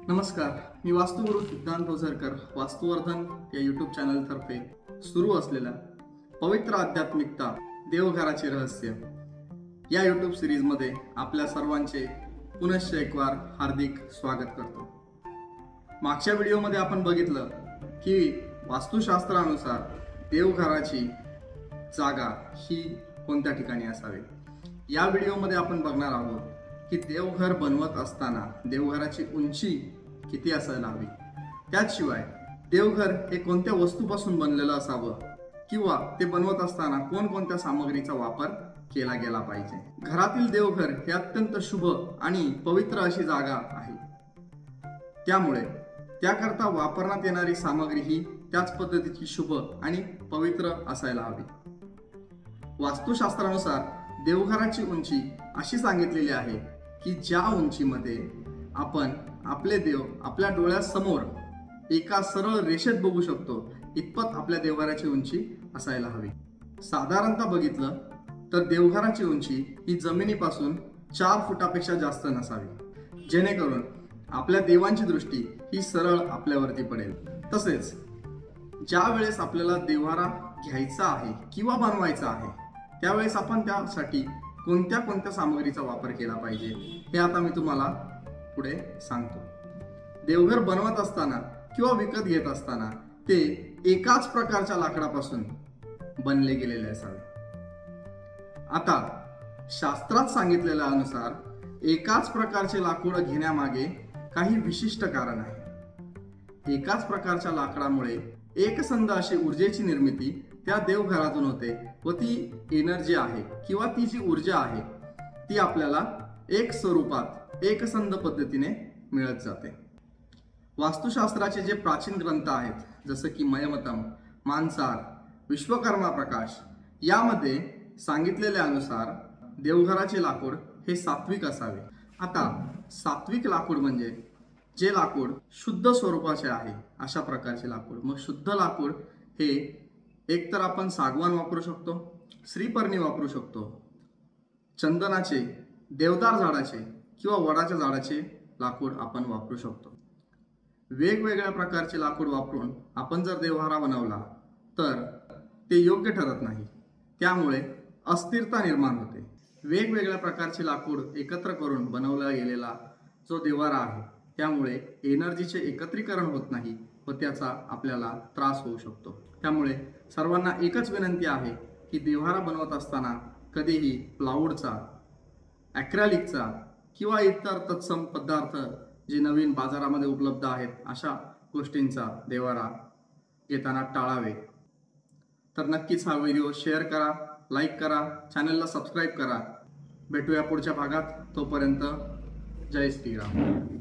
नमस्कार, मी वास्तुगुरू सिद्धांत ओझरकर वास्तुवर्धन या यूट्यूब चॅनलतर्फे सुरू असलेल्या पवित्र आध्यात्मिकता देवघराचे रहस्य या यूट्यूब सिरीजमध्ये आपल्या सर्वांचे पुनश्च एकवार हार्दिक स्वागत करतो। मागच्या व्हिडिओमध्ये आपण बघितलं की वास्तुशास्त्रानुसार देवघराची जागा ही कोणत्या ठिकाणी असावी। या व्हिडिओमध्ये आपण बघणार आहोत की देवघर बनवत असताना देवघराची उंची किती असायला हवी, त्याशिवाय देवघर हे कोणत्या वस्तूपासून बनलेलं असावं किंवा ते बनवत असताना कोणकोणत्या सामग्रीचा वापर केला गेला पाहिजे। घरातील देवघर हे अत्यंत शुभ आणि पवित्र अशी जागा आहे, त्यामुळे त्याकरता वापरण्यात येणारी सामग्री ही त्याच पद्धतीची शुभ आणि पवित्र असायला हवी। वास्तुशास्त्रानुसार देवघराची उंची अशी सांगितलेली आहे की ज्या उंचीमध्ये आपण आपले देव आपल्या डोळ्यासमोर एका सरळ रेषेत बघू शकतो इतपत आपल्या देवघराची उंची असायला हवी। साधारणतः बघितलं तर देवघराची उंची ही जमिनीपासून 4 फुटापेक्षा जास्त नसावी, जेणेकरून आपल्या देवांची दृष्टी ही सरळ आपल्यावरती पडेल। तसेच ज्या वेळेस आपल्याला देवघरा घ्यायचा आहे किंवा बनवायचा आहे त्यावेळेस आपण त्यासाठी कोणत्या कोणत्या सामग्रीचा वापर केला पाहिजे हे आता मी तुम्हाला पुढे सांगतो। देवघर बनवत असताना किंवा विकत घेत असताना ते एकाच प्रकारच्या लाकडापासून बनले गेलेले असावे। आता शास्त्रात सांगितलेल्या अनुसार एकाच प्रकारचे लाकूड घेण्यामागे काही विशिष्ट कारण आहे। एकाच प्रकारच्या लाकडामुळे एकसंध अशी ऊर्जेची निर्मिती त्या देवघरातून होते व ती एनर्जी आहे किंवा ती जी ऊर्जा आहे ती आपल्याला एक स्वरूपात एकसंध पद्धतीने मिळत जाते। वास्तुशास्त्राचे जे प्राचीन ग्रंथ आहेत जसं की मयमतम, मानसार, विश्वकर्मा प्रकाश यामध्ये सांगितलेल्या अनुसार देवघराचे लाकूड हे सात्विक असावे। आता सात्विक लाकूड म्हणजे जे लाकूड शुद्ध स्वरूपाचे आहे अशा प्रकारचे लाकूड। मग शुद्ध लाकूड हे एकतर आपण सागवान वापरू शकतो, श्रीपर्णी वापरू शकतो, चंदनाचे, देवदार झाडाचे किंवा वडाच्या झाडाचे लाकूड आपण वापरू शकतो। वेगवेगळ्या प्रकारचे लाकूड वापरून आपण जर देवघरा बनवला तर ते योग्य ठरत नाही, त्यामुळे अस्थिरता निर्माण होते। वेगवेगळ्या प्रकारचे लाकूड एकत्र करून बनवला गेलेला जो देवघरा आहे त्यामुळे एनर्जीचे एकत्रीकरण होत नाही व त्याचा आपल्याला त्रास होऊ शकतो। त्यामुळे सर्वांना एकच विनंती आहे की देवघरा बनवत असताना कधीही प्लाऊडचा, ॲक्रेलिकचा किंवा इतर तत्सम पदार्थ जे नवीन बाजारामध्ये उपलब्ध आहेत अशा गोष्टींचा देवघरा घेताना टाळावे। तर नक्कीच हा व्हिडिओ शेअर करा, लाईक करा, चॅनलला सबस्क्राईब करा। भेटूया पुढच्या भागात, तोपर्यंत जय श्रीराम।